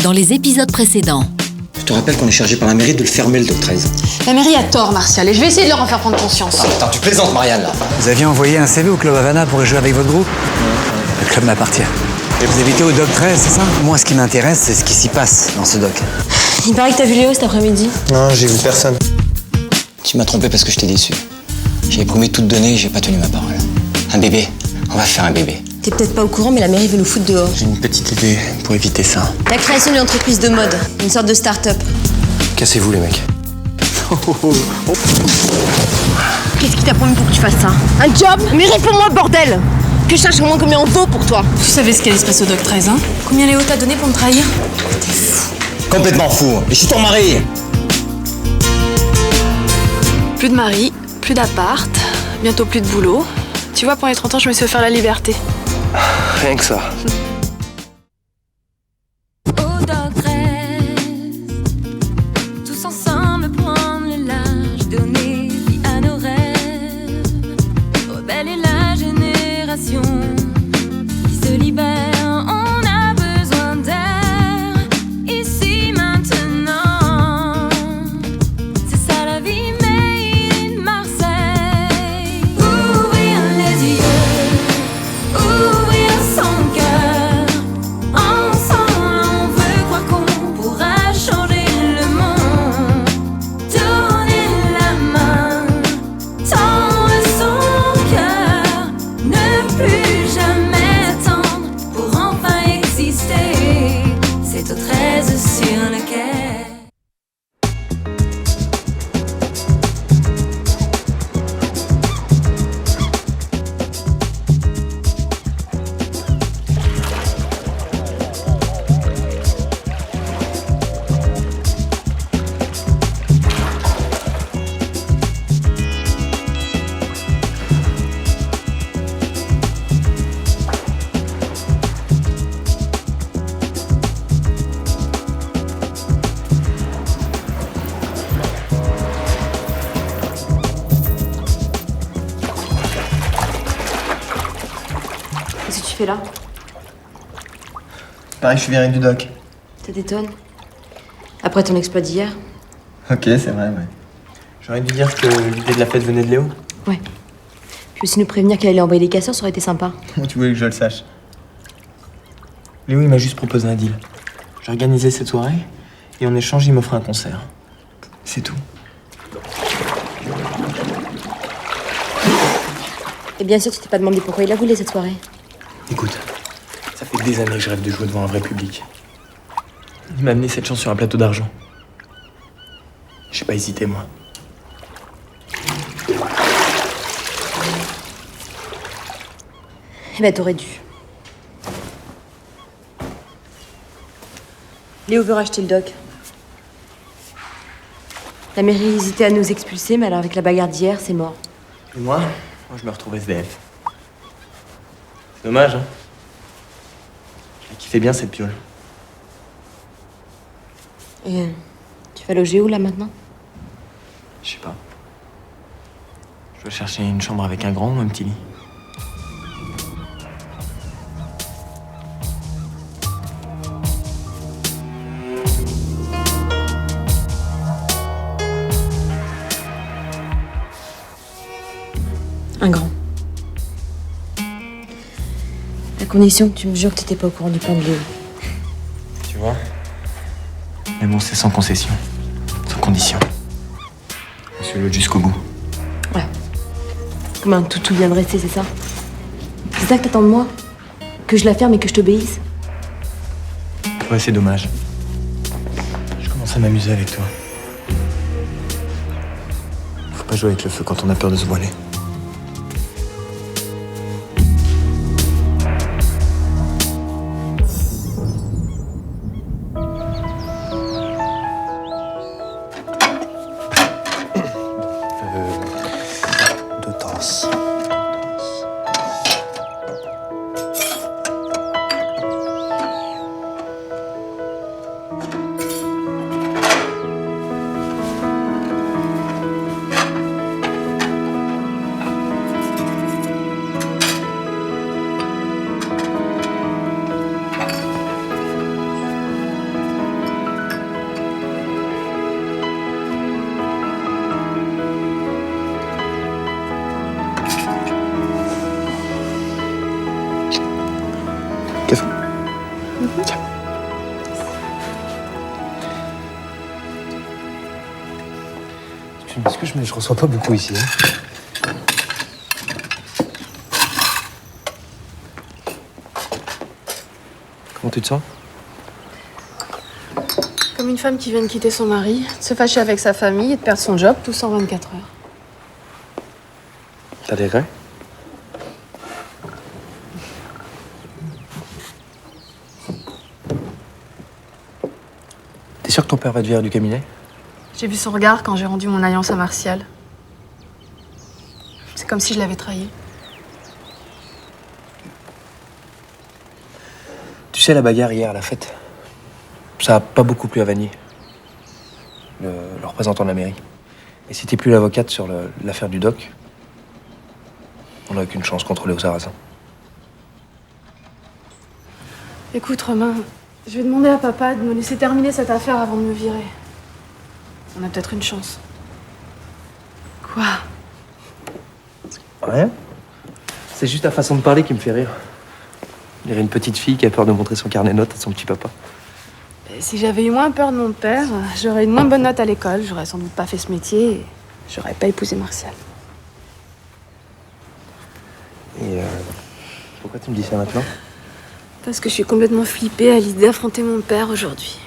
dans les épisodes précédents. Je te rappelle qu'on est chargé par la mairie de le fermer, le Doc 13. La mairie a tort, Martial, et je vais essayer de leur en faire prendre conscience. Ah, attends, tu plaisantes, Marianne, là. Vous aviez envoyé un CV au Club Havana pour y jouer avec votre groupe? Le club m'appartient. Et vous habitez au Doc 13, c'est ça? Moi, ce qui m'intéresse, c'est ce qui s'y passe dans ce doc. Il paraît que t'as vu Léo cet après-midi. Non, j'ai vu personne. Tu m'as trompé parce que je t'ai déçu. J'avais promis de tout te donner et j'ai pas tenu ma parole. Un bébé, on va faire un bébé. T'es peut-être pas au courant, mais la mairie veut nous foutre dehors. J'ai une petite idée pour éviter ça. La création d'une entreprise de mode, une sorte de start-up. Cassez-vous, les mecs. Qu'est-ce qui t'a promis pour que tu fasses ça? Un job? Mais réponds-moi, bordel! Que je sache au moins combien on vaut pour toi. Tu savais ce qui allait se passer au Doc 13, hein? Combien Léo t'a donné pour me trahir? T'es fou. Complètement fou. Et je suis ton mari. Plus de mari, plus d'appart, bientôt plus de boulot. Tu vois, pour les 30 ans, je me suis offert la liberté. Rien que ça. Au Doc 13, tous ensemble prendre le large, donner vie à nos rêves, rebeller la génération qui se libère. On a besoin d'air, ici maintenant. C'est ça la vie made in Marseille. Ouvrir les yeux, ouvrir son cœur. Ensemble on veut croire qu'on pourra changer le monde. Donner la main, tendre son cœur. Ne plus jamais attendre pour enfin exister. C'est au 13 sur le quai. Qu'est-ce que tu fais là? Pareil, je suis viré du doc. Ça t'étonne? Après ton exploit d'hier? Ok, c'est vrai, ouais. J'aurais dû dire que l'idée de la fête venait de Léo. Ouais. Puis aussi nous prévenir qu'elle allait envoyer les casseurs, ça aurait été sympa. Comment tu voulais que je le sache? Léo, il m'a juste proposé un deal. J'ai organisé cette soirée, et en échange, il m'offre un concert. C'est tout. Et bien sûr, tu t'es pas demandé pourquoi il a voulu cette soirée. Écoute, ça fait des années que je rêve de jouer devant un vrai public. Il m'a amené cette chance sur un plateau d'argent. J'ai pas hésité, moi. Eh ben, t'aurais dû. Léo veut racheter le doc. La mairie hésitait à nous expulser, mais alors avec la bagarre d'hier, c'est mort. Et moi, je me retrouve SDF. C'est dommage, hein. Je kiffais bien cette piole. Et tu vas loger où, là, maintenant? Je sais pas. Je dois chercher une chambre avec un grand ou un petit lit. Un grand. À condition que tu me jures que t'étais pas au courant du plan de Léo. Tu vois? Mais bon, c'est sans concession. Sans condition. Je suis l'autre jusqu'au bout. Ouais. Comme un toutou vient de rester, c'est ça? C'est ça que t'attends de moi? Que je la ferme et que je t'obéisse? Ouais, c'est dommage. Je commence à m'amuser avec toi. Faut pas jouer avec le feu quand on a peur de se voiler. Deux tasses. tu m'excuses, mais je reçois pas beaucoup ici. Hein. Comment tu te sens? Comme une femme qui vient de quitter son mari, de se fâcher avec sa famille et de perdre son job, tout ça en 24 heures. T'as des regrets? T'es sûr que ton père va te virer du cabinet? J'ai vu son regard quand j'ai rendu mon alliance à Martial. C'est comme si je l'avais trahi. Tu sais, la bagarre hier à la fête, ça a pas beaucoup plu à Vanille, le représentant de la mairie. Et si t'es plus l'avocate sur l'affaire du doc, on n'a aucune chance contre Léo Sarrazin. Écoute, Romain, je vais demander à papa de me laisser terminer cette affaire avant de me virer. On a peut-être une chance. Quoi? Rien. C'est juste ta façon de parler qui me fait rire. Il y avait une petite fille qui a peur de montrer son carnet de notes à son petit papa. Et si j'avais eu moins peur de mon père, j'aurais une moins bonne note à l'école, j'aurais sans doute pas fait ce métier et j'aurais pas épousé Martial. Et pourquoi tu me dis ça maintenant? Parce que je suis complètement flippée à l'idée d'affronter mon père aujourd'hui.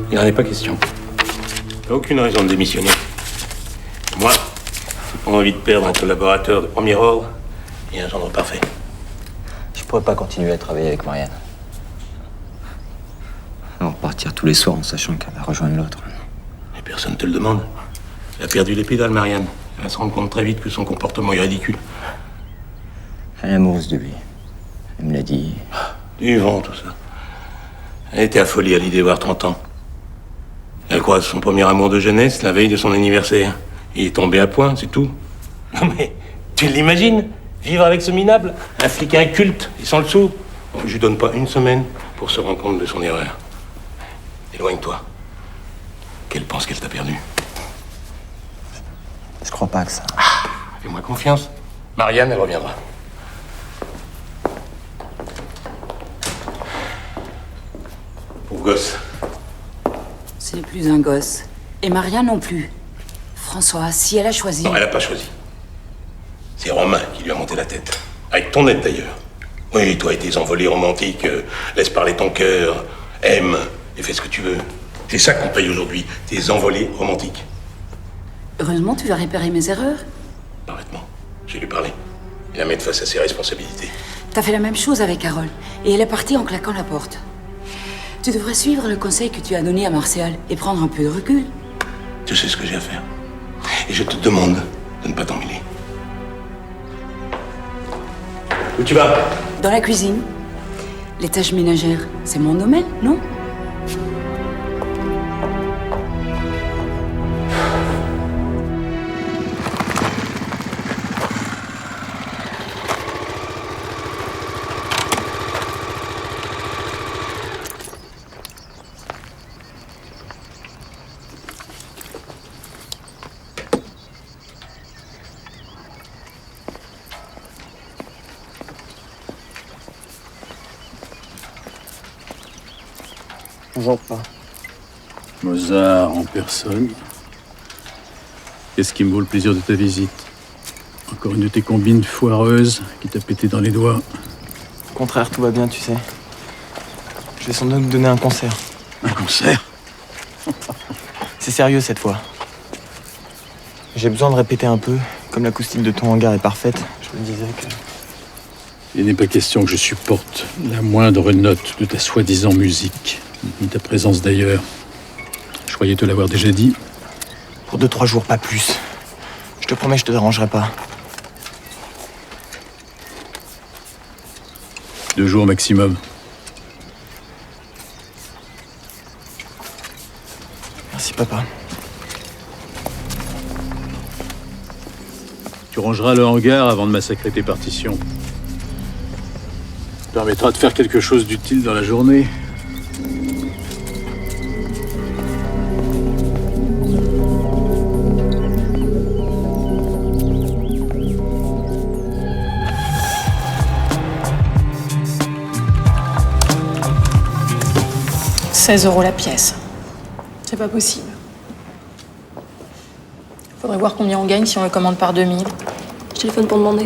Il n'en est pas question. T'as aucune raison de démissionner. Moi, j'ai pas envie de perdre un collaborateur de premier ordre et un gendre parfait. Je pourrais pas continuer à travailler avec Marianne. Alors partir tous les soirs en sachant qu'elle va rejoindre l'autre. Et personne te le demande. Elle a perdu les pédales, Marianne. Elle va se rendre compte très vite que son comportement est ridicule. Elle est amoureuse de lui. Elle me l'a dit. Du vent, tout ça. Elle était affolée à l'idée d'avoir 30 ans. Elle croise son premier amour de jeunesse la veille de son anniversaire. Il est tombé à point, c'est tout. Non mais, tu l'imagines? Vivre avec ce minable? Un flic inculte et sans le sou? Je lui donne pas une semaine pour se rendre compte de son erreur. Éloigne-toi. Qu'elle pense qu'elle t'a perdu. Je crois pas que ça. Fais-moi confiance. Marianne, elle reviendra. Pauvre gosse. Ce n'est plus un gosse. Et Maria non plus. François, si elle a choisi... Non, elle a pas choisi. C'est Romain qui lui a monté la tête. Avec ton aide, d'ailleurs. Oui, toi et tes envolées romantiques, laisse parler ton cœur, aime et fais ce que tu veux. C'est ça qu'on paye aujourd'hui, tes envolées romantiques. Heureusement, tu vas réparer mes erreurs. Parfaitement. J'ai lui parlé. Et la mettre face à ses responsabilités. T'as fait la même chose avec Carole. Et elle est partie en claquant la porte. Tu devrais suivre le conseil que tu as donné à Martial et prendre un peu de recul. Tu sais ce que j'ai à faire. Et je te demande de ne pas t'en mêler. Où tu vas? Dans la cuisine. Les tâches ménagères, c'est mon domaine, non? Mozart en personne. Qu'est-ce qui me vaut le plaisir de ta visite? Encore une de tes combines foireuses qui t'a pété dans les doigts. Au contraire, tout va bien, tu sais. Je vais sans doute donner un concert. Un concert? C'est sérieux cette fois. J'ai besoin de répéter un peu. Comme l'acoustique de ton hangar est parfaite, je me disais que... Il n'est pas question que je supporte la moindre note de ta soi-disant musique, ni ta présence d'ailleurs. Je croyais te l'avoir déjà dit. Pour 2-3 jours, pas plus. Je te promets, je te dérangerai pas. 2 jours maximum. Merci, papa. Tu rangeras le hangar avant de massacrer tes partitions. Ça permettra de faire quelque chose d'utile dans la journée. 16 € la pièce. C'est pas possible. Faudrait voir combien on gagne si on le commande par 2000. Je téléphone pour demander.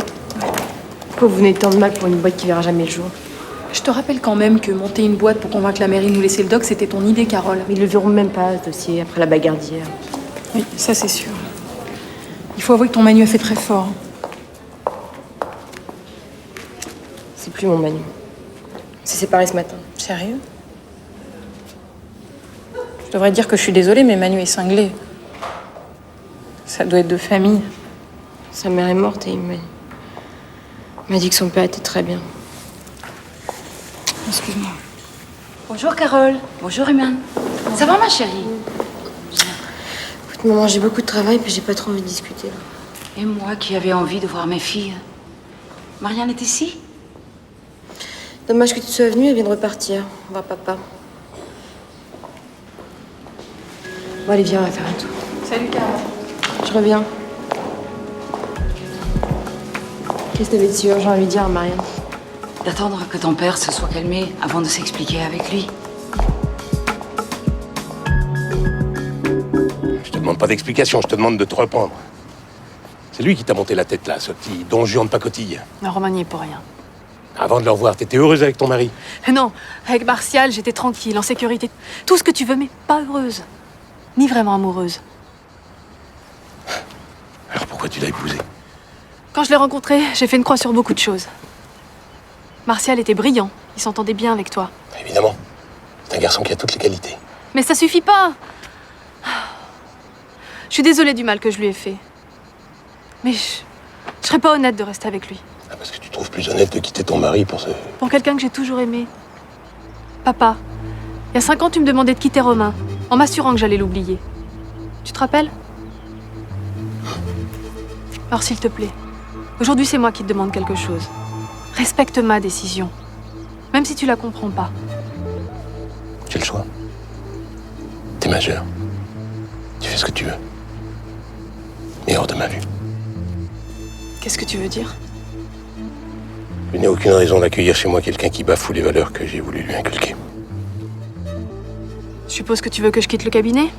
Pourquoi vous venez tant de mal pour une boîte qui verra jamais le jour? Je te rappelle quand même que monter une boîte pour convaincre la mairie de nous laisser le doc, c'était ton idée, Carole. Mais ils le verront même pas, ce dossier, après la bagarre d'hier. Oui, ça c'est sûr. Il faut avouer que ton Manu a fait très fort. C'est plus mon Manu. On s'est séparés ce matin. Sérieux? Je devrais dire que je suis désolée, mais Manu est cinglé. Ça doit être de famille. Sa mère est morte et il m'a dit que son père était très bien. Excuse-moi. Bonjour Carole. Bonjour Eman. Ça va ma chérie? Écoute, maman, j'ai beaucoup de travail puis j'ai pas trop envie de discuter là. Et moi qui avais envie de voir mes filles. Marianne est ici? Dommage que tu sois venue, elle vient de repartir. On va papa. Bon, allez, viens, on va faire un tour. Salut Carole. Je reviens. Qu'est-ce que t'avais de si urgent à lui dire à Marianne? D'attendre que ton père se soit calmé avant de s'expliquer avec lui. Je te demande pas d'explication, je te demande de te reprendre. C'est lui qui t'a monté la tête là, ce petit don Juan de pacotille. Non, Romain n'y est pour rien. Avant de le revoir, t'étais heureuse avec ton mari. Non, avec Martial, j'étais tranquille, en sécurité. Tout ce que tu veux, mais pas heureuse. Ni vraiment amoureuse. Alors pourquoi tu l'as épousé? Quand je l'ai rencontré, j'ai fait une croix sur beaucoup de choses. Martial était brillant, il s'entendait bien avec toi. Évidemment. C'est un garçon qui a toutes les qualités. Mais ça suffit pas. Je suis désolée du mal que je lui ai fait. Mais je serais pas honnête de rester avec lui. Ah, parce que tu trouves plus honnête de quitter ton mari pour ce... Pour quelqu'un que j'ai toujours aimé. Papa, il y a 5 ans, tu me demandais de quitter Romain, en m'assurant que j'allais l'oublier. Tu te rappelles? Alors s'il te plaît, aujourd'hui c'est moi qui te demande quelque chose. Respecte ma décision, même si tu la comprends pas. Tu as le choix. T'es majeur. Tu fais ce que tu veux. Mais hors de ma vue. Qu'est-ce que tu veux dire? Je n'ai aucune raison d'accueillir chez moi quelqu'un qui bafoue les valeurs que j'ai voulu lui inculquer. Je suppose que tu veux que je quitte le cabinet?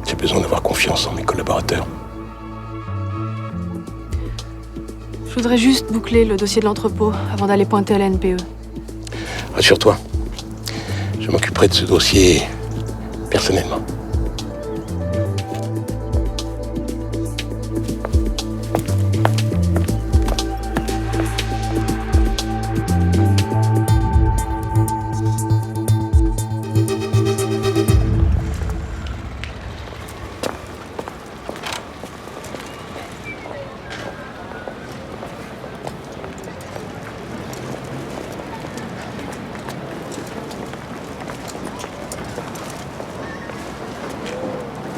J'ai besoin d'avoir confiance en mes collaborateurs. Je voudrais juste boucler le dossier de l'entrepôt avant d'aller pointer à la NPE. Rassure-toi, je m'occuperai de ce dossier personnellement.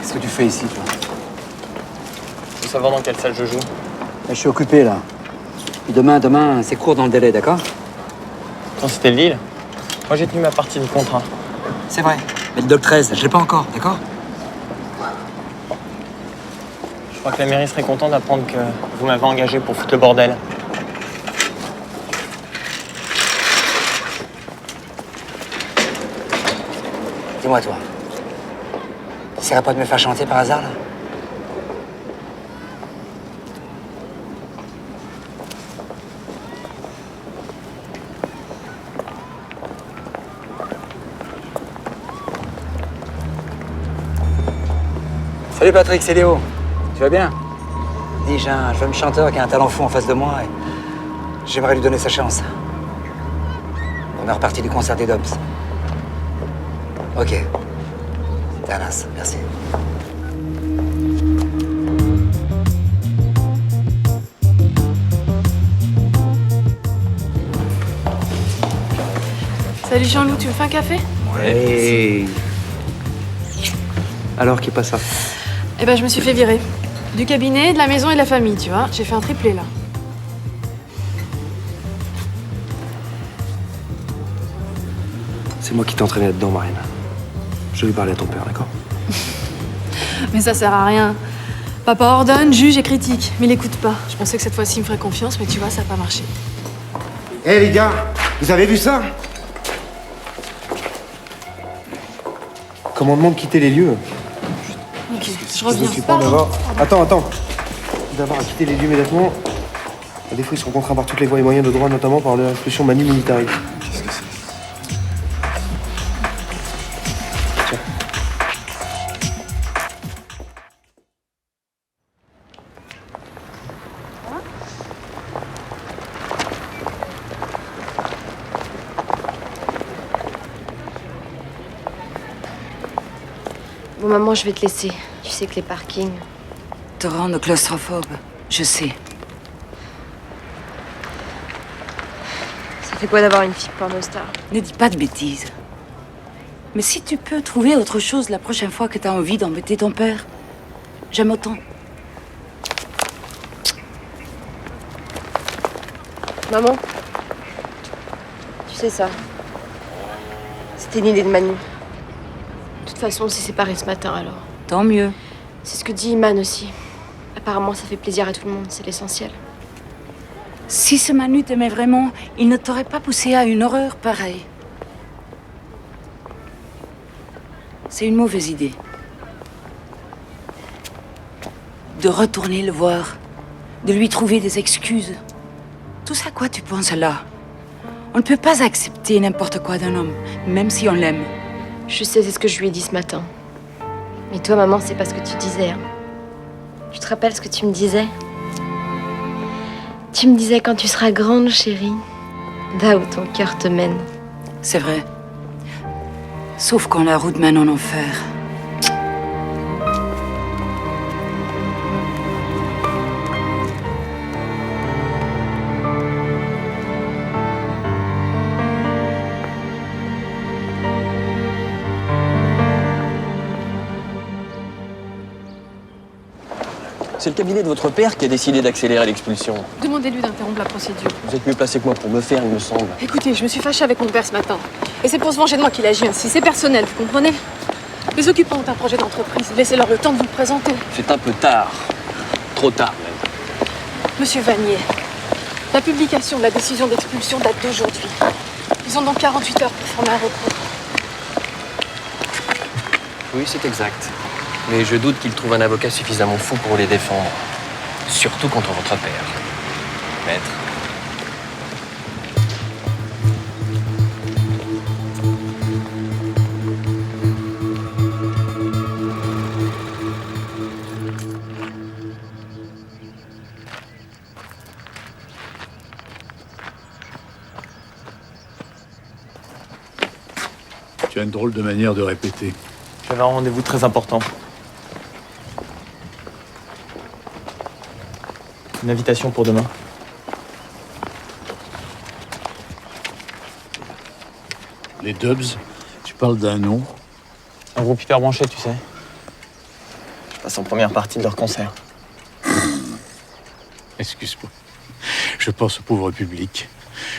Qu'est-ce que tu fais ici, toi? Je veux savoir dans quelle salle je joue. Je suis occupé, là. Et demain, c'est court dans le délai, d'accord? Quand c'était le deal, moi j'ai tenu ma partie du contrat. C'est vrai. Mais le Doc 13, je l'ai pas encore, d'accord? Je crois que la mairie serait contente d'apprendre que vous m'avez engagé pour foutre le bordel. Dis-moi, toi. T'essaierais pas de me faire chanter par hasard, là? Salut Patrick, c'est Léo. Tu vas bien? Dis, j'ai un jeune chanteur qui a un talent fou en face de moi et j'aimerais lui donner sa chance. On est reparti du concert des Dobbs. Ok. T'es un as, merci. Salut Jean-Loup, tu me fais un café? Ouais. Alors, qui passe ça? Eh ben, je me suis fait virer. Du cabinet, de la maison et de la famille, tu vois. J'ai fait un triplé, là. C'est moi qui t'ai entraîné là-dedans, Marine. Je vais lui parler à ton père, d'accord? Mais ça sert à rien. Papa ordonne, juge et critique. Mais il écoute pas. Je pensais que cette fois-ci, il me ferait confiance, mais tu vois, ça n'a pas marché. Eh les gars, vous avez vu ça? Commandement de quitter les lieux. Ok, je reviens. Occupants d'avoir... Attends. D'avoir à quitter les lieux immédiatement. À défaut, ils seront contraints par toutes les voies et moyens de droit, notamment par l'expulsion manu militari. Qu'est-ce que c'est? Tiens. Bon, maman, je vais te laisser. Tu sais que les parkings... Te rendre claustrophobe, je sais. Ça fait quoi d'avoir une fille pornostar? Ne dis pas de bêtises. Mais si tu peux trouver autre chose la prochaine fois que t'as envie d'embêter ton père, j'aime autant. Maman, tu sais ça. C'était une idée de Manu. De toute façon, on s'est séparés ce matin, alors. Tant mieux. C'est ce que dit Iman aussi. Apparemment, ça fait plaisir à tout le monde, c'est l'essentiel. Si ce Manu t'aimait vraiment, il ne t'aurait pas poussé à une horreur pareille. C'est une mauvaise idée. De retourner le voir, de lui trouver des excuses. Tout ça, quoi, tu penses là? On ne peut pas accepter n'importe quoi d'un homme, même si on l'aime. Je sais, c'est ce que je lui ai dit ce matin. Mais toi, maman, c'est pas ce que tu disais. Hein. Tu te rappelles ce que tu me disais? Tu me disais quand tu seras grande, chérie, va où ton cœur te mène. C'est vrai. Sauf quand la route mène en enfer. C'est le cabinet de votre père qui a décidé d'accélérer l'expulsion. Demandez-lui d'interrompre la procédure. Vous êtes mieux placé que moi pour me faire, il me semble. Écoutez, je me suis fâchée avec mon père ce matin. Et c'est pour se venger de moi qu'il agit ainsi. C'est personnel, vous comprenez? Les occupants ont un projet d'entreprise. Laissez-leur le temps de vous le présenter. C'est un peu tard. Trop tard, même. Monsieur Vanier, la publication de la décision d'expulsion date d'aujourd'hui. Ils ont donc 48 heures pour former un recours. Oui, c'est exact. Mais je doute qu'il trouve un avocat suffisamment fou pour les défendre. Surtout contre votre père. Maître. Tu as une drôle de manière de répéter. J'avais un rendez-vous très important. Une invitation pour demain. Les Dubs, tu parles d'un nom. Un groupe hyper branché, tu sais. Je passe en première partie de leur concert. Excuse-moi. Je pense au pauvre public,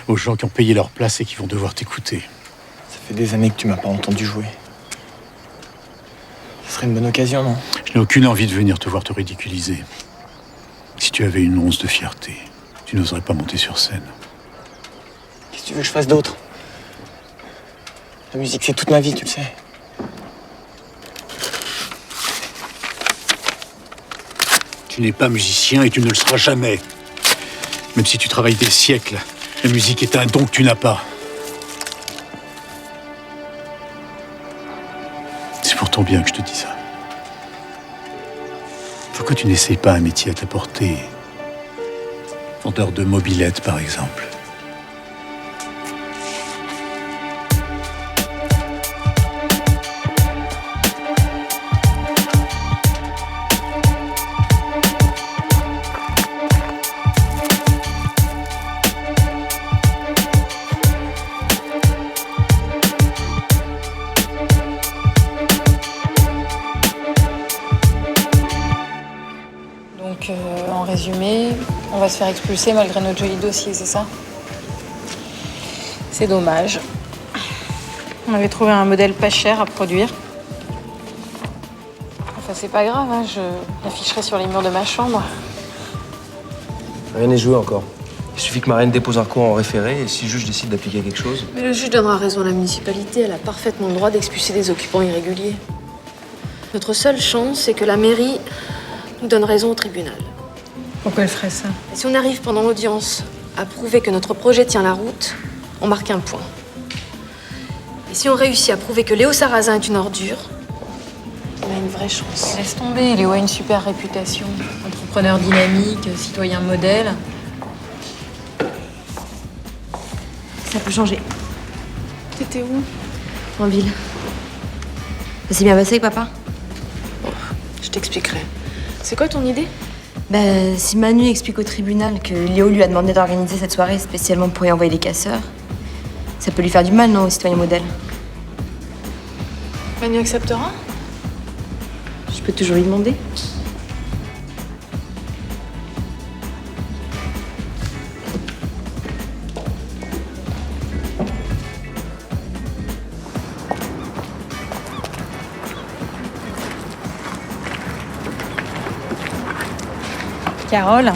aux gens qui ont payé leur place et qui vont devoir t'écouter. Ça fait des années que tu m'as pas entendu jouer. Ce serait une bonne occasion, non? Je n'ai aucune envie de venir te voir te ridiculiser. Si tu avais une once de fierté, tu n'oserais pas monter sur scène. Qu'est-ce que tu veux que je fasse d'autre? La musique, c'est toute ma vie, tu le sais. Tu n'es pas musicien et tu ne le seras jamais. Même si tu travailles des siècles, la musique est un don que tu n'as pas. C'est pour ton bien que je te dis ça. Pourquoi tu n'essayes pas un métier à ta portée? Vendeur de mobylettes, par exemple. Donc, en résumé, on va se faire expulser malgré notre joli dossier, c'est ça? C'est dommage. On avait trouvé un modèle pas cher à produire. Enfin, c'est pas grave, hein, je l'afficherai sur les murs de ma chambre. Rien n'est joué encore. Il suffit que Marianne dépose un recours en référé et si le juge décide d'appliquer quelque chose... Mais le juge donnera raison à la municipalité. Elle a parfaitement le droit d'expulser des occupants irréguliers. Notre seule chance, c'est que la mairie nous donne raison au tribunal. Pourquoi elle ferait ça? Et si on arrive pendant l'audience à prouver que notre projet tient la route, on marque un point. Et si on réussit à prouver que Léo Sarrazin est une ordure, on a une vraie chance. Laisse tomber, Léo a une super réputation. Entrepreneur dynamique, citoyen modèle. Ça peut changer. T'étais où? En ville. Ça s'est bien passé avec papa? Je t'expliquerai. C'est quoi ton idée? Si Manu explique au tribunal que Léo lui a demandé d'organiser cette soirée spécialement pour y envoyer des casseurs, ça peut lui faire du mal, non, au citoyen modèle? Manu acceptera? Je peux toujours lui demander. Carole,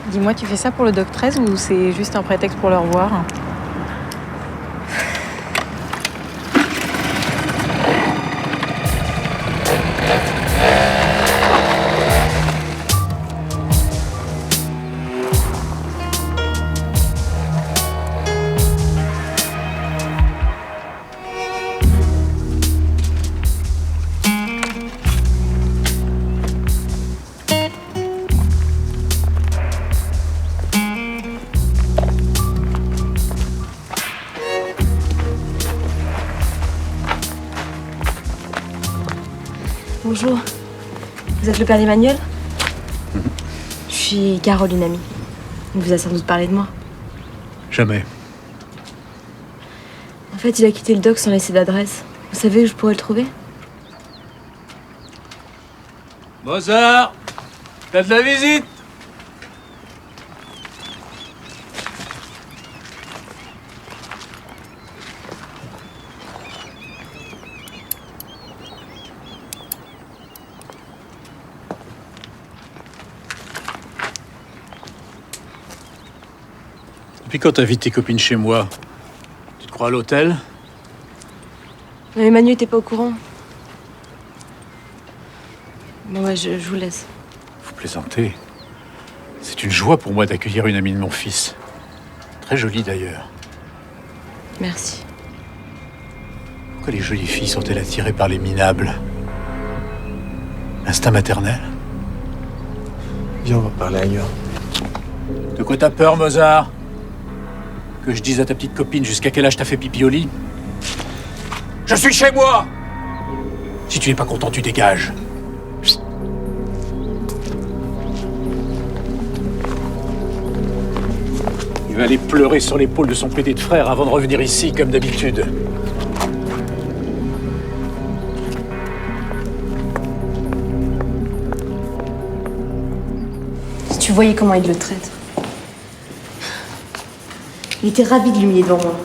dis-moi, tu fais ça pour le Doc 13 ou c'est juste un prétexte pour le revoir? Bonjour. Vous êtes le père d'Emmanuel? Je suis Carole, une amie. Il vous a sans doute parlé de moi. Jamais. En fait, il a quitté le doc sans laisser d'adresse. Vous savez où je pourrais le trouver? Mozart, t'as de la visite? Depuis quand t'invites tes copines chez moi? Tu te crois à l'hôtel? Mais Manu était pas au courant. Bon, ouais, je vous laisse. Vous plaisantez. C'est une joie pour moi d'accueillir une amie de mon fils. Très jolie d'ailleurs. Merci. Pourquoi les jolies filles sont-elles attirées par les minables? Instinct maternel? Viens, on va parler ailleurs. De quoi t'as peur, Mozart? Que je dise à ta petite copine jusqu'à quel âge t'as fait pipi au lit? Je suis chez moi! Si tu n'es pas content, tu dégages. Il va aller pleurer sur l'épaule de son pédé de frère avant de revenir ici, comme d'habitude. Si tu voyais comment il le traite. Il était ravi de l'humilier devant moi.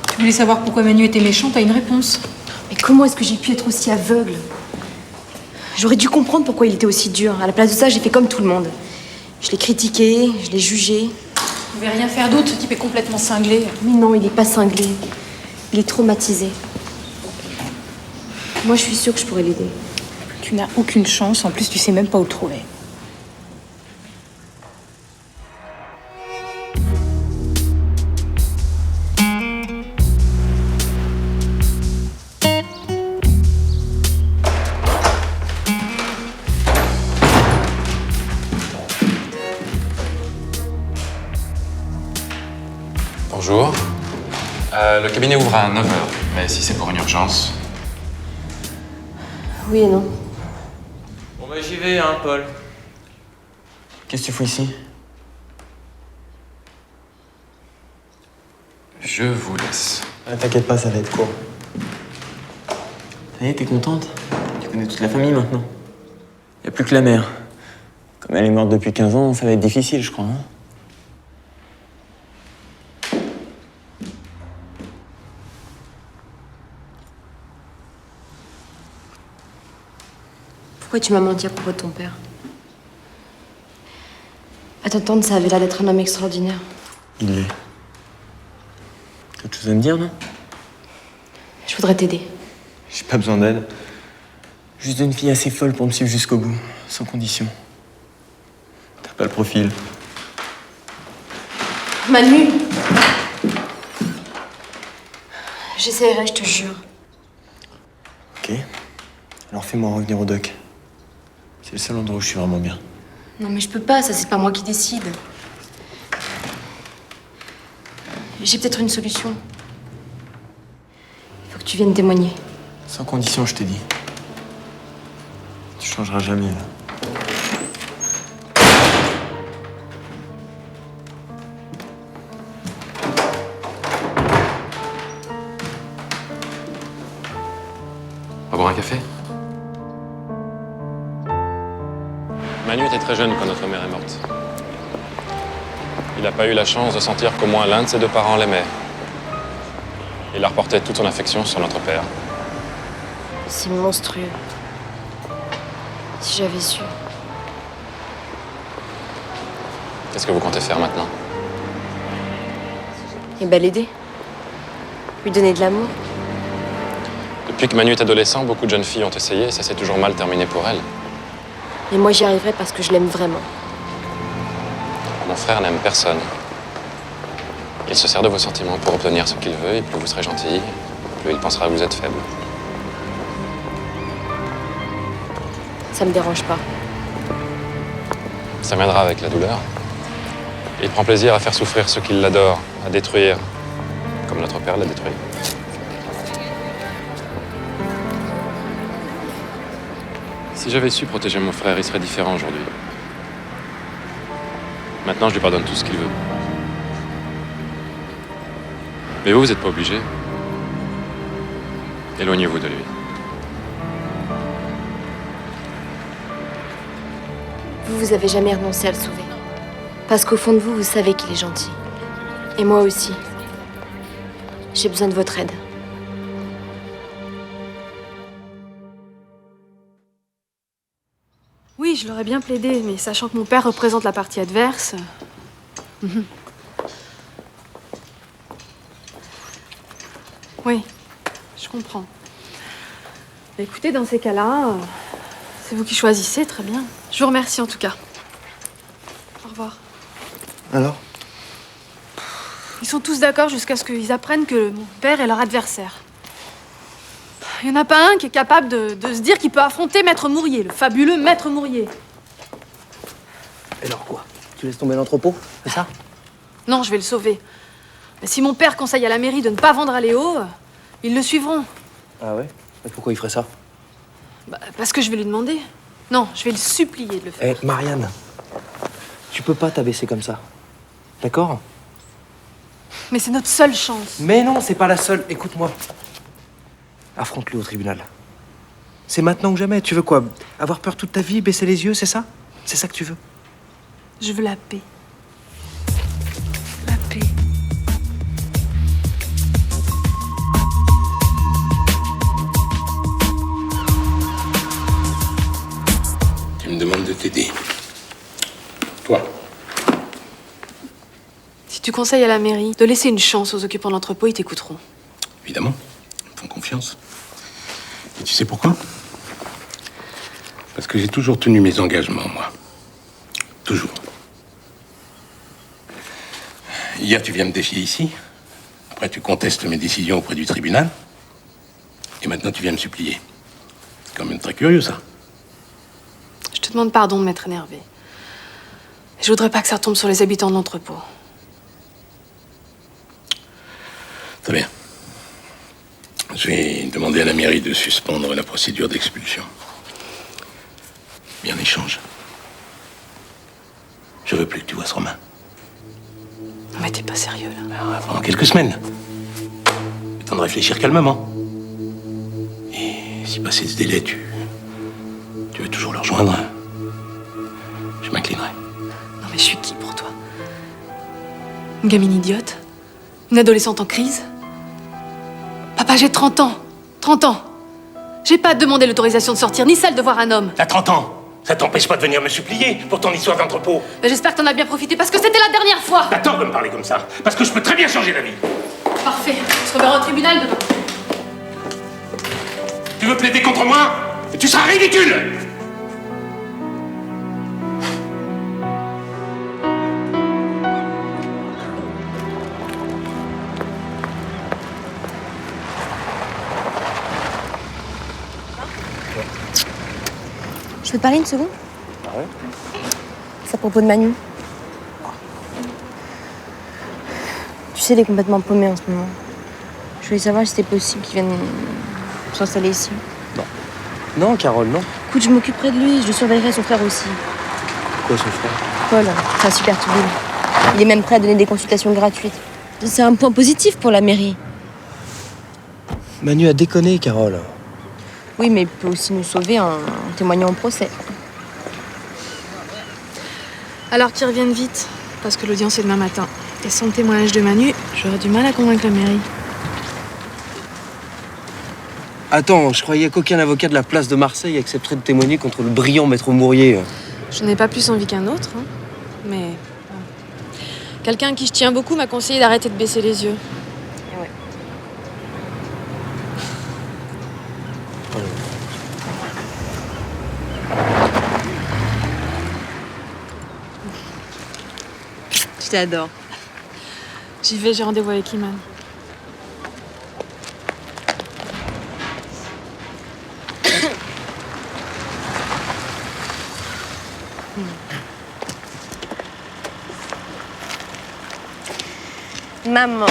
Tu voulais savoir pourquoi Manu était méchant, t'as une réponse. Mais comment est-ce que j'ai pu être aussi aveugle? J'aurais dû comprendre pourquoi il était aussi dur. À la place de ça, j'ai fait comme tout le monde. Je l'ai critiqué, je l'ai jugé. Vous pouvez rien faire d'autre, ce type est complètement cinglé. Mais non, il est pas cinglé. Il est traumatisé. Moi, je suis sûre que je pourrais l'aider. Tu n'as aucune chance, en plus tu sais même pas où le trouver. Bonjour. Le cabinet ouvre à 9h, mais si c'est pour une urgence... Oui et non. Bon bah j'y vais, hein, Paul. Qu'est-ce que tu fous ici? Je vous laisse. T'inquiète pas, ça va être court. Ça y est, t'es contente? Tu connais toute la famille maintenant. Y a plus que la mère. Comme elle est morte depuis 15 ans, ça va être difficile, je crois, hein? Pourquoi tu m'as menti à propos de ton père? À t'entendre, ça avait l'air d'être un homme extraordinaire. Il l'est. T'as autre chose à me dire, non? Je voudrais t'aider. J'ai pas besoin d'aide. Juste une fille assez folle pour me suivre jusqu'au bout, sans condition. T'as pas le profil. Manu! J'essaierai, je te jure. Ok. Alors fais-moi revenir au doc. C'est le seul endroit où je suis vraiment bien. Non mais je peux pas, ça c'est pas moi qui décide. J'ai peut-être une solution. Il faut que tu viennes témoigner. Sans condition, je t'ai dit. Tu changeras jamais, là. On va boire un café? Manu était très jeune quand notre mère est morte. Il n'a pas eu la chance de sentir qu'au moins l'un de ses deux parents l'aimait. Il a reporté toute son affection sur notre père. C'est monstrueux. Si j'avais su. Qu'est-ce que vous comptez faire maintenant? Eh ben l'aider. Lui donner de l'amour. Depuis que Manu est adolescent, beaucoup de jeunes filles ont essayé et ça s'est toujours mal terminé pour elle. Et moi j'y arriverai parce que je l'aime vraiment. Mon frère n'aime personne. Il se sert de vos sentiments pour obtenir ce qu'il veut et plus vous serez gentil, plus il pensera que vous êtes faible. Ça me dérange pas. Ça viendra avec la douleur. Et il prend plaisir à faire souffrir ceux qui l'adorent, à détruire, comme notre père l'a détruit. Si j'avais su protéger mon frère, il serait différent aujourd'hui. Maintenant, je lui pardonne tout ce qu'il veut. Mais vous, vous n'êtes pas obligé. Éloignez-vous de lui. Vous avez jamais renoncé à le sauver. Parce qu'au fond de vous, vous savez qu'il est gentil. Et moi aussi. J'ai besoin de votre aide. Oui, je l'aurais bien plaidé, mais sachant que mon père représente la partie adverse... Oui, je comprends. Bah, écoutez, dans ces cas-là, c'est vous qui choisissez, très bien. Je vous remercie en tout cas. Au revoir. Alors? Ils sont tous d'accord jusqu'à ce qu'ils apprennent que mon père est leur adversaire. Il n'y en a pas un qui est capable de se dire qu'il peut affronter Maître Mourier, le fabuleux Maître Mourier. Et alors quoi? Tu laisses tomber l'entrepôt, c'est ça? Non, je vais le sauver. Mais si mon père conseille à la mairie de ne pas vendre à Léo, ils le suivront. Ah ouais? Et pourquoi il ferait ça? Bah, parce que je vais lui demander. Non, je vais le supplier de le faire. Eh, Marianne, tu peux pas t'abaisser comme ça. D'accord? Mais c'est notre seule chance. Mais non, c'est pas la seule. Écoute-moi. Affronte-le au tribunal. C'est maintenant ou jamais. Tu veux quoi? Avoir peur toute ta vie, baisser les yeux, c'est ça? C'est ça que tu veux? Je veux la paix. La paix. Tu me demandes de t'aider. Toi. Si tu conseilles à la mairie de laisser une chance aux occupants de l'entrepôt, ils t'écouteront. Évidemment. Ils me font confiance. Et tu sais pourquoi? Parce que j'ai toujours tenu mes engagements, moi. Toujours. Hier, tu viens me défier ici. Après, tu contestes mes décisions auprès du tribunal. Et maintenant, tu viens me supplier. C'est quand même très curieux, ça. Je te demande pardon de m'être énervée. Je voudrais pas que ça retombe sur les habitants de l'entrepôt. Très bien. Je vais demander à la mairie de suspendre la procédure d'expulsion. Mais en échange, je veux plus que tu vois ce Romain. Mais t'es pas sérieux, là. Pendant quelques semaines. Le temps de réfléchir calmement. Et si passé ce délai, tu veux toujours le rejoindre, je m'inclinerai. Non mais je suis qui pour toi? Une gamine idiote? Une adolescente en crise? Papa, j'ai 30 ans. 30 ans. J'ai pas demandé l'autorisation de sortir, ni celle de voir un homme. T'as 30 ans. Ça t'empêche pas de venir me supplier pour ton histoire d'entrepôt. Mais j'espère que t'en as bien profité parce que c'était la dernière fois. T'as tort de me parler comme ça, parce que je peux très bien changer d'avis. Parfait. On se reverra au tribunal demain. Tu veux plaider contre moi? Tu seras ridicule! Je peux te parler une seconde? Ah ouais? C'est à propos de Manu. Tu sais, il est complètement paumé en ce moment. Je voulais savoir si c'était possible qu'il vienne s'installer ici. Non, Carole, non. Écoute, je m'occuperai de lui, je surveillerai son frère aussi. Quoi, son frère? Paul, c'est un super tout. Il est même prêt à donner des consultations gratuites. C'est un point positif pour la mairie. Manu a déconné, Carole. Oui, mais il peut aussi nous sauver en témoignant au procès. Alors qu'ils reviennent vite, parce que l'audience est demain matin. Et sans le témoignage de Manu, j'aurais du mal à convaincre la mairie. Attends, je croyais qu'aucun avocat de la place de Marseille accepterait de témoigner contre le brillant maître Mourier. Je n'ai pas plus envie qu'un autre, hein. Mais... quelqu'un à qui je tiens beaucoup m'a conseillé d'arrêter de baisser les yeux. Et ouais. Je t'adore. J'y vais, j'ai rendez-vous avec Iman. Maman,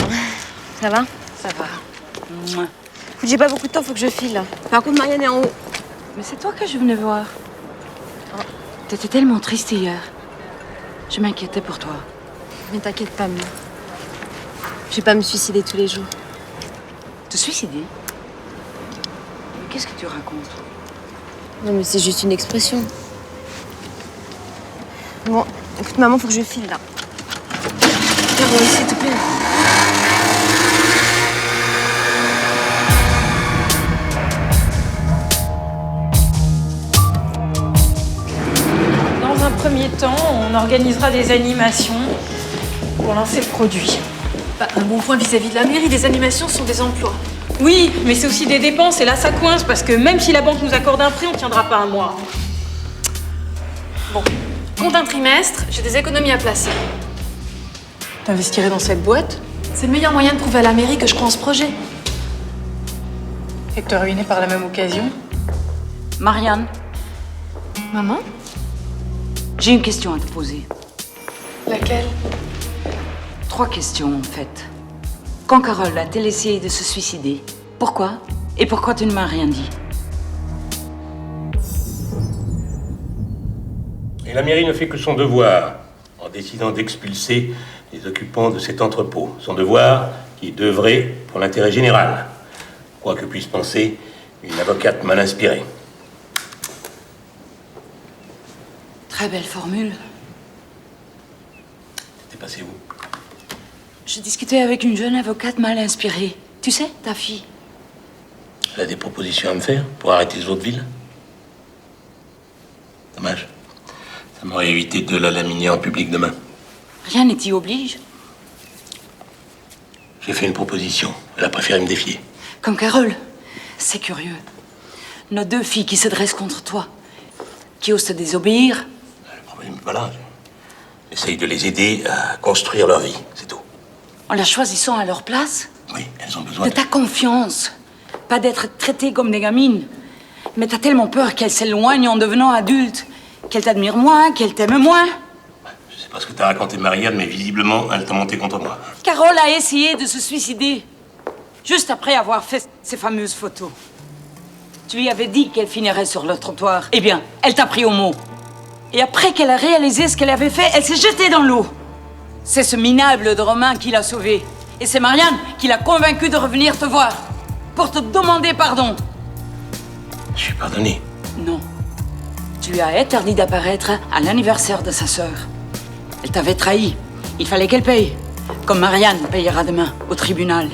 ça va? Ça va. Mouah. Écoute, j'ai pas beaucoup de temps, faut que je file. Par contre, Marianne est en haut. Mais c'est toi que je venais voir. Oh, t'étais tellement triste hier. Je m'inquiétais pour toi. Mais t'inquiète pas, moi. Je vais pas me suicider tous les jours. Te suicider? Mais qu'est-ce que tu racontes? Non, mais c'est juste une expression. Bon, écoute, maman, faut que je file, là. Carole, s'il te plaît. Dans un premier temps, on organisera des animations pour lancer le produit. Bah, un bon point vis-à-vis de la mairie, les animations sont des emplois. Oui, mais c'est aussi des dépenses et là ça coince parce que même si la banque nous accorde un prêt, on tiendra pas un mois. Bon, compte un trimestre, j'ai des économies à placer. T'investirais dans cette boîte C'est le meilleur moyen de prouver à la mairie que je crois en ce projet. et te ruiner par la même occasion? Marianne, Maman? j'ai une question à te poser. Laquelle? 3 questions, en fait. Quand Carole a-t-elle essayé de se suicider? Pourquoi? Et pourquoi tu ne m'as rien dit? Et la mairie ne fait que son devoir en décidant d'expulser les occupants de cet entrepôt. Son devoir qui est d'œuvrer pour l'intérêt général. Quoi que puisse penser une avocate mal inspirée. Très belle formule. T'es passé où? Je discutais avec une jeune avocate mal inspirée. Tu sais, ta fille. Elle a des propositions à me faire pour arrêter les autres villes. Dommage. Ça m'aurait évité de la laminer en public demain. Rien ne t'y oblige. J'ai fait une proposition. Elle a préféré me défier. Comme Carole. C'est curieux. Nos 2 filles qui se dressent contre toi. Qui osent te désobéir. Le problème n'est pas là. J'essaye de les aider à construire leur vie, c'est tout. En la choisissant à leur place. Oui, elles ont besoin De ta confiance. Pas d'être traitées comme des gamines. Mais t'as tellement peur qu'elles s'éloignent en devenant adultes. Qu'elles t'admirent moins, qu'elles t'aiment moins. Je sais pas ce que t'as raconté Marianne, mais visiblement, elle t'a monté contre moi. Carole a essayé de se suicider. Juste après avoir fait ces fameuses photos. Tu lui avais dit qu'elle finirait sur le trottoir. Eh bien, elle t'a pris au mot. Et après qu'elle a réalisé ce qu'elle avait fait, elle s'est jetée dans l'eau. C'est ce minable de Romain qui l'a sauvée. Et c'est Marianne qui l'a convaincue de revenir te voir. Pour te demander pardon. Je suis pardonné. Non. Tu lui as interdit d'apparaître à l'anniversaire de sa sœur. Elle t'avait trahi. Il fallait qu'elle paye. Comme Marianne payera demain au tribunal.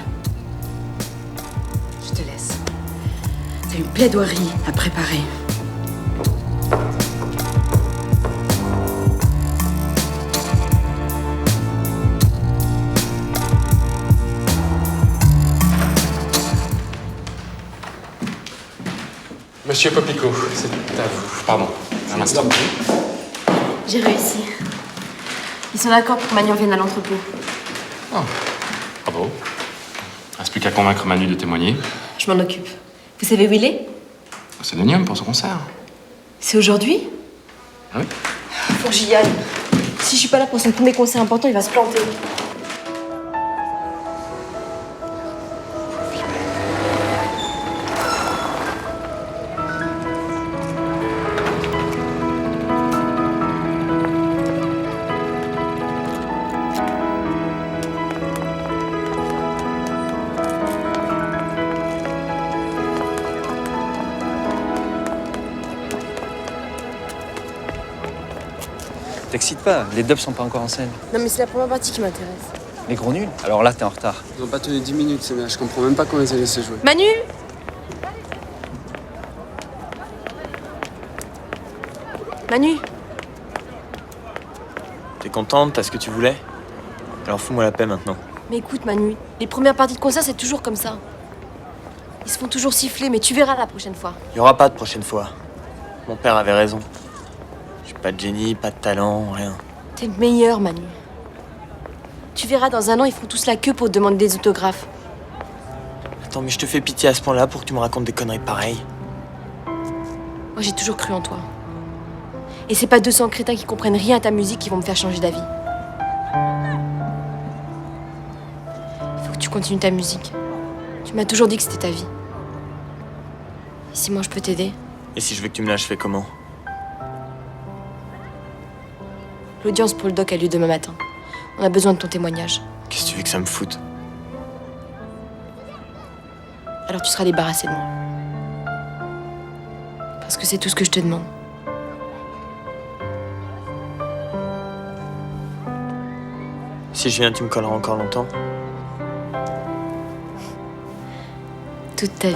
Je te laisse. T'as une plaidoirie à préparer. Monsieur Popico, c'est à vous. Pardon, un instant. J'ai réussi. Ils sont d'accord pour que Manu revienne à l'entrepôt. Oh, bravo. Reste plus qu'à convaincre Manu de témoigner. Je m'en occupe. Vous savez où il est? Au Sélénium pour son concert. C'est aujourd'hui? Ah oui? Faut que j'y aille. Si je suis pas là pour son premier concert important, il va se planter. T'excites pas, les dubs sont pas encore en scène. Non mais c'est la première partie qui m'intéresse. Les gros nuls? Alors là, t'es en retard. Ils ont pas tenu 10 minutes, ces mecs. Je comprends même pas comment ils ont laissé jouer. Manu! Manu! T'es contente, t'as ce que tu voulais? Alors fous-moi la paix maintenant. Mais écoute Manu, les premières parties de concert c'est toujours comme ça. Ils se font toujours siffler, mais tu verras la prochaine fois. Y aura pas de prochaine fois. Mon père avait raison. J'ai pas de génie, pas de talent, rien. T'es le meilleur Manu. Tu verras, dans un an, ils feront tous la queue pour te demander des autographes. Attends, mais je te fais pitié à ce point-là pour que tu me racontes des conneries pareilles. Moi j'ai toujours cru en toi. Et c'est pas 200 crétins qui comprennent rien à ta musique qui vont me faire changer d'avis. Il faut que tu continues ta musique. Tu m'as toujours dit que c'était ta vie. Et si moi je peux t'aider? Et si je veux que tu me lâches, fais comment? L'audience pour le doc a lieu demain matin. On a besoin de ton témoignage. Qu'est-ce que tu veux que ça me foute? Alors tu seras débarrassé de moi. Parce que c'est tout ce que je te demande. Si je viens, tu me colleras encore longtemps? Toute ta vie.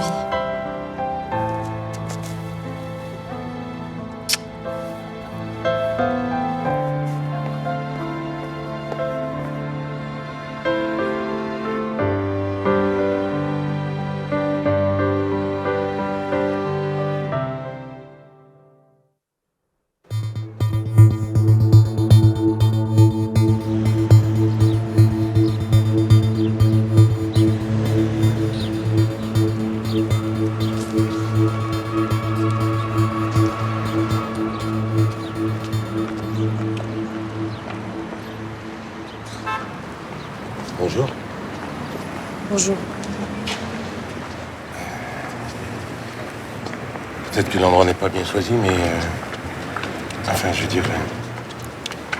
Bonjour. Bonjour. Peut-être que l'endroit n'est pas bien choisi, mais... Enfin, je veux dire...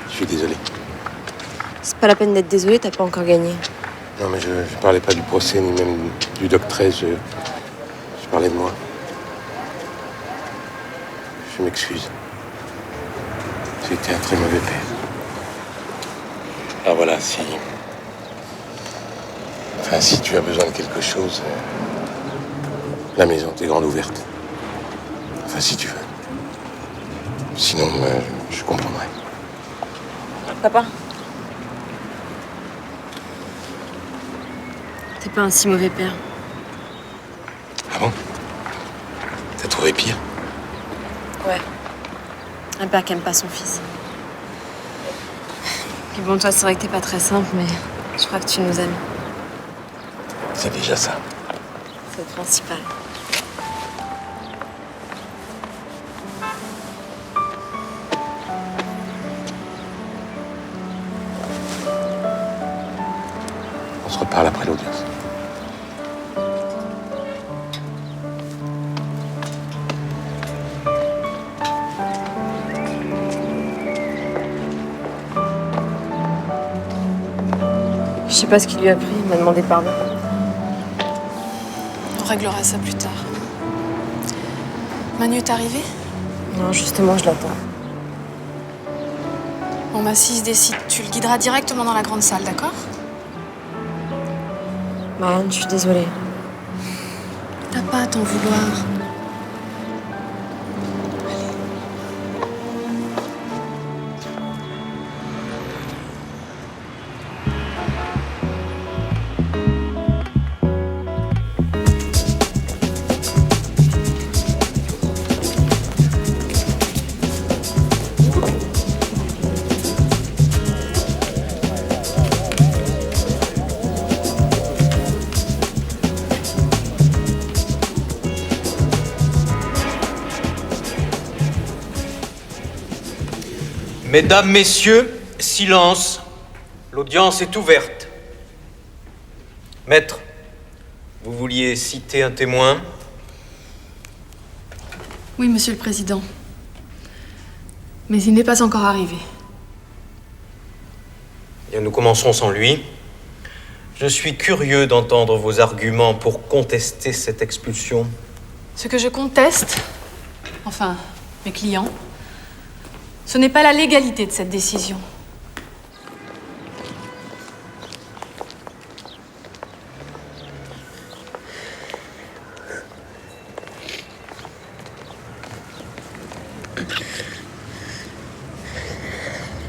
je suis désolé. C'est pas la peine d'être désolé, t'as pas encore gagné. Non, mais je parlais pas du procès, ni même du doc 13. Je parlais de moi. Je m'excuse. J'ai été un très mauvais père. Ah voilà, si... Enfin, si tu as besoin de quelque chose, la maison t'est grande ouverte. Enfin, si tu veux. Sinon, je comprendrai. Papa? T'es pas un si mauvais père. Ah bon? T'as trouvé pire? Ouais. Un père qui aime pas son fils. Puis bon, toi, c'est vrai que t'es pas très simple, mais je crois que tu nous aimes. C'est déjà ça. C'est le principal. On se reparle après l'audience. Je sais pas ce qu'il lui a pris, il m'a demandé pardon. On réglera ça plus tard. Manu, t'es arrivé? Non, justement, je l'attends. Bon bah s'il se décide, tu le guideras directement dans la grande salle, d'accord? Marianne, je suis désolée. T'as pas à t'en vouloir. Mesdames, messieurs, silence. L'audience est ouverte. Maître, vous vouliez citer un témoin? Oui, Monsieur le Président. Mais il n'est pas encore arrivé. Bien, nous commencerons sans lui. Je suis curieux d'entendre vos arguments pour contester cette expulsion. Ce que je conteste, enfin, mes clients, ce n'est pas la légalité de cette décision.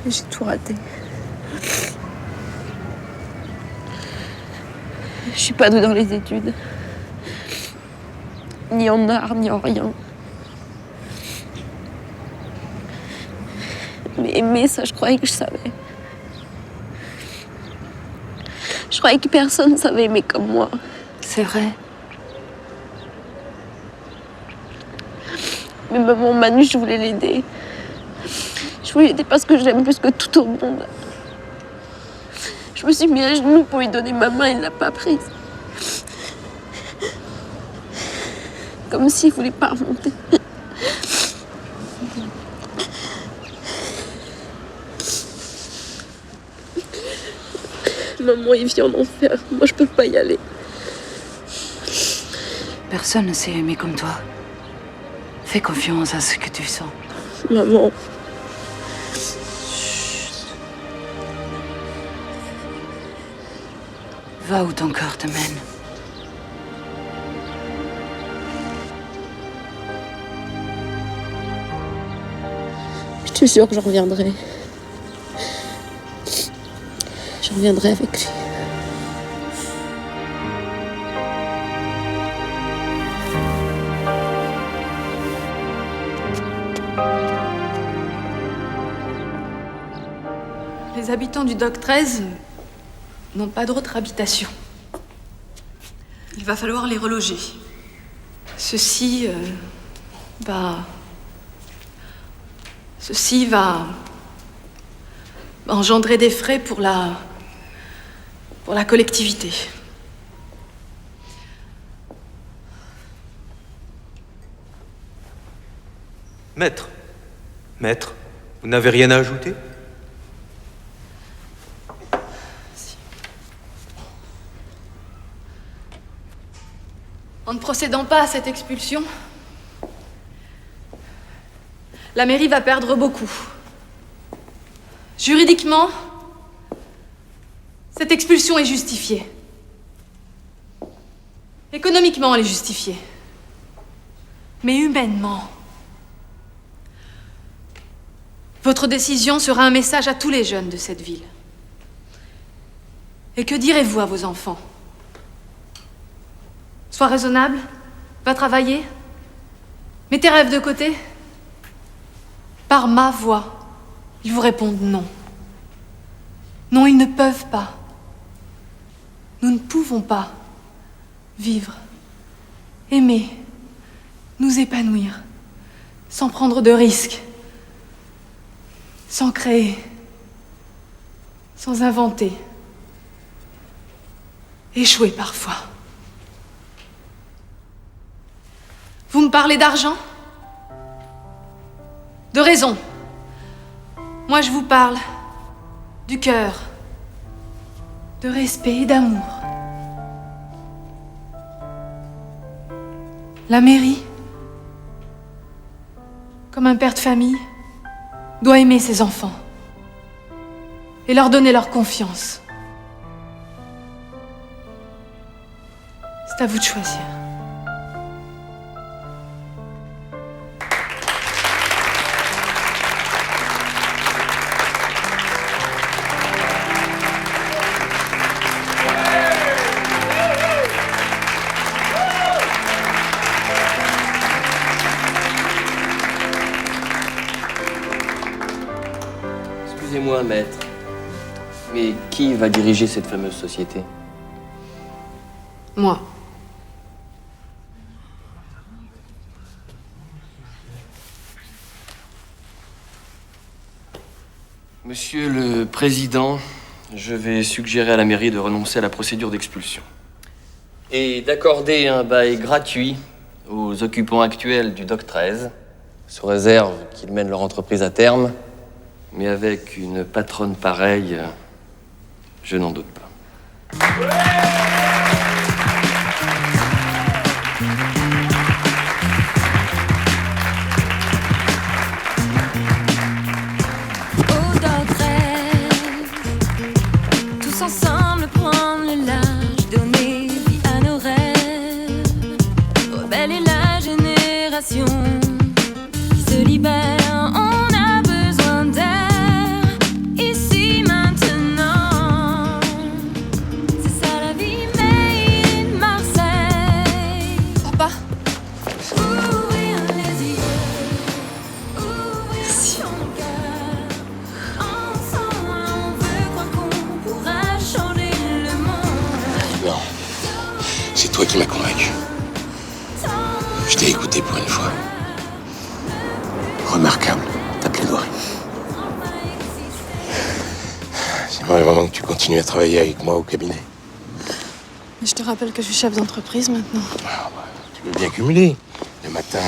J'ai tout raté. Je suis pas douée dans les études. Ni en art, ni en rien. Mais aimer, ça, je croyais que je savais. Je croyais que personne savait aimer comme moi. C'est vrai. Mais maman Manu, je voulais l'aider. Je voulais l'aider parce que je l'aime plus que tout au monde. Je me suis mis à genoux pour lui donner ma main, il ne l'a pas prise. Comme s'il voulait pas remonter. Maman, il vit en enfer. Moi, je peux pas y aller. Personne ne sait aimer comme toi. Fais confiance à ce que tu sens. Maman. Va où ton cœur te mène. Je te jure que je reviendrai. Je reviendrai avec lui. Les habitants du Dock 13 n'ont pas d'autre habitation. Il va falloir les reloger. Ceci va engendrer des frais pour la collectivité. Maître, vous n'avez rien à ajouter? En ne procédant pas à cette expulsion, la mairie va perdre beaucoup. Juridiquement, cette expulsion est justifiée. Économiquement, elle est justifiée. Mais humainement, votre décision sera un message à tous les jeunes de cette ville. Et que direz-vous à vos enfants? Sois raisonnable, va travailler, mets tes rêves de côté. Par ma voix, ils vous répondent non. Non, ils ne peuvent pas. Nous ne pouvons pas vivre, aimer, nous épanouir, sans prendre de risques, sans créer, sans inventer, échouer parfois. Vous me parlez d'argent? De raison. Moi, je vous parle du cœur, de respect et d'amour. La mairie, comme un père de famille, doit aimer ses enfants et leur donner leur confiance. C'est à vous de choisir. Excusez-moi, maître, mais qui va diriger cette fameuse société? Moi. Monsieur le Président, je vais suggérer à la mairie de renoncer à la procédure d'expulsion. Et d'accorder un bail gratuit aux occupants actuels du Dock 13, sous réserve qu'ils mènent leur entreprise à terme. Mais avec une patronne pareille, je n'en doute pas. Au Dock 13, tous ensemble prendre le large, donner vie à nos rêves. Rebelle est la génération qui se libère. On a besoin d'air ici maintenant. C'est ça la vie made in Marseille. Papa. Ouvrir les yeux, ouvrir son cœur. Ensemble, on veut croire qu'on pourra changer le monde. Non. C'est toi qui m'as convaincu. Je t'ai écouté pour une fois. Remarquable, ta plaidoirie. J'aimerais vraiment que tu continues à travailler avec moi au cabinet. Mais je te rappelle que je suis chef d'entreprise maintenant. Tu veux bien cumuler. Le matin,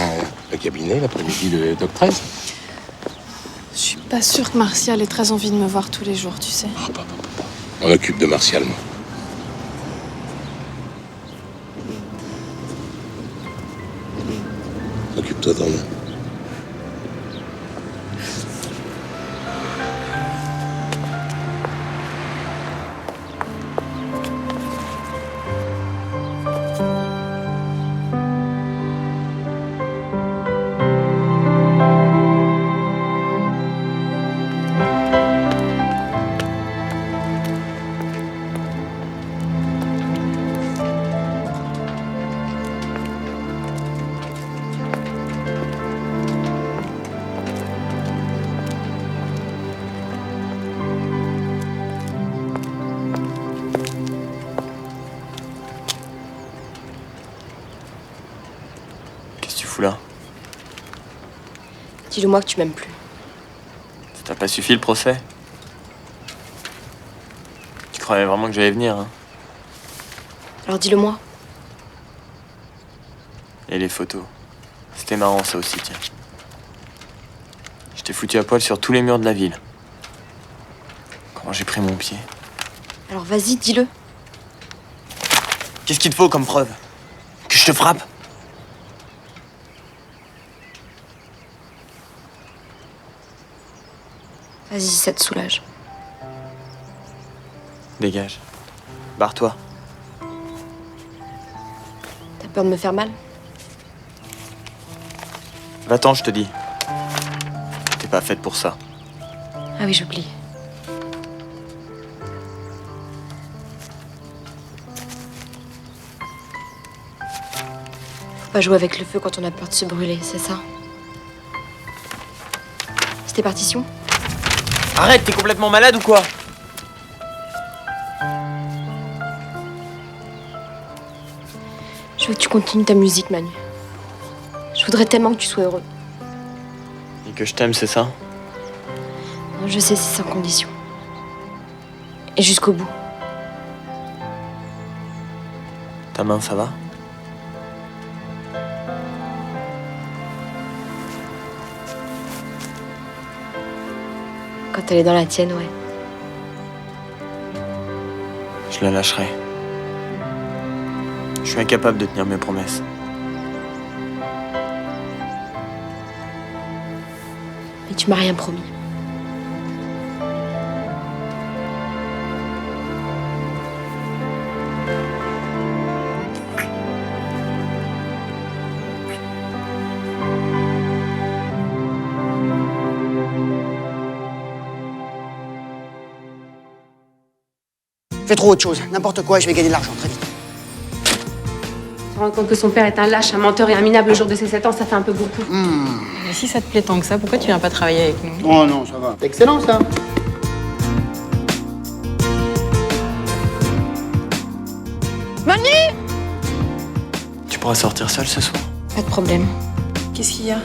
le cabinet, l'après-midi, le Dock 13. Je suis pas sûre que Martial ait très envie de me voir tous les jours, tu sais. On occupe de Martial, moi. Occupe-toi d'en. Qu'est-ce que tu fous là? Dis-le-moi que tu m'aimes plus. Ça t'a pas suffi le procès? Tu croyais vraiment que j'allais venir, hein? Alors dis-le-moi. Et les photos. C'était marrant ça aussi, tiens. Je t'ai foutu à poil sur tous les murs de la ville. Comment j'ai pris mon pied? Alors vas-y, dis-le. Qu'est-ce qu'il te faut comme preuve? Que je te frappe? Vas-y, si ça te soulage. Dégage. Barre-toi. T'as peur de me faire mal? Va-t'en, je te dis. T'es pas faite pour ça. Ah oui, j'oublie. Faut pas jouer avec le feu quand on a peur de se brûler, c'est ça? C'était partition? Arrête, t'es complètement malade ou quoi? Je veux que tu continues ta musique, Manu. Je voudrais tellement que tu sois heureux. Et que je t'aime, c'est ça? Non, je sais, c'est sans condition. Et jusqu'au bout. Ta main, ça va? Quand elle est dans la tienne, ouais. Je la lâcherai. Je suis incapable de tenir mes promesses. Mais tu m'as rien promis. Fais trop autre chose, n'importe quoi et je vais gagner de l'argent très vite. Se rendre compte que son père est un lâche, un menteur et un minable le jour de ses 7 ans, ça fait un peu beaucoup. Mais si ça te plaît tant que ça, pourquoi tu viens pas travailler avec nous? Oh non, ça va. C'est excellent ça. Manu! Tu pourras sortir seule ce soir? Pas de problème. Qu'est-ce qu'il y a?